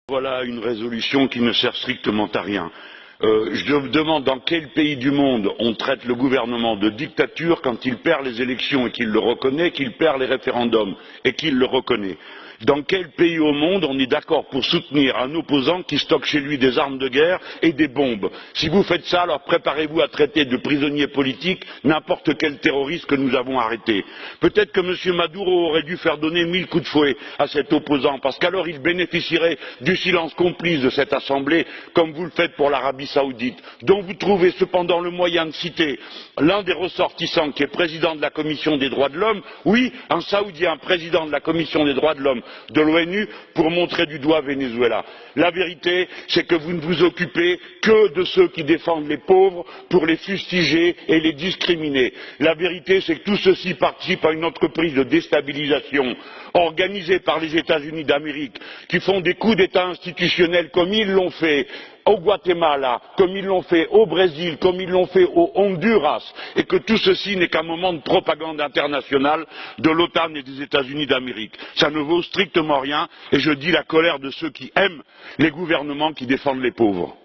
Voilà une résolution qui ne sert strictement à rien. Je me demande dans quel pays du monde on traite le gouvernement de dictature quand il perd les élections et qu'il le reconnaît, qu'il perd les référendums et qu'il le reconnaît. Dans quel pays au monde on est d'accord pour soutenir un opposant qui stocke chez lui des armes de guerre et des bombes? Si vous faites ça, alors préparez-vous à traiter de prisonnier politique n'importe quel terroriste que nous avons arrêté. Peut-être que M. Maduro aurait dû faire donner 1000 coups de fouet à cet opposant, parce qu'alors il bénéficierait du silence complice de cette Assemblée, comme vous le faites pour l'Arabie Saoudite, dont vous trouvez cependant le moyen de citer l'un des ressortissants qui est président de la Commission des droits de l'homme, oui, un Saoudien président de la Commission des droits de l'homme de l'ONU, pour montrer du doigt Venezuela. La vérité, c'est que vous ne vous occupez que de ceux qui défendent les pauvres pour les fustiger et les discriminer. La vérité, c'est que tout ceci participe à une entreprise de déstabilisation organisée par les États-Unis d'Amérique, qui font des coups d'État institutionnels comme ils l'ont fait au Guatemala, comme ils l'ont fait au Brésil, comme ils l'ont fait au Honduras, et que tout ceci n'est qu'un moment de propagande internationale de l'OTAN et des États-Unis d'Amérique. Ça ne vaut strictement rien, et je dis la colère de ceux qui aiment les gouvernements qui défendent les pauvres.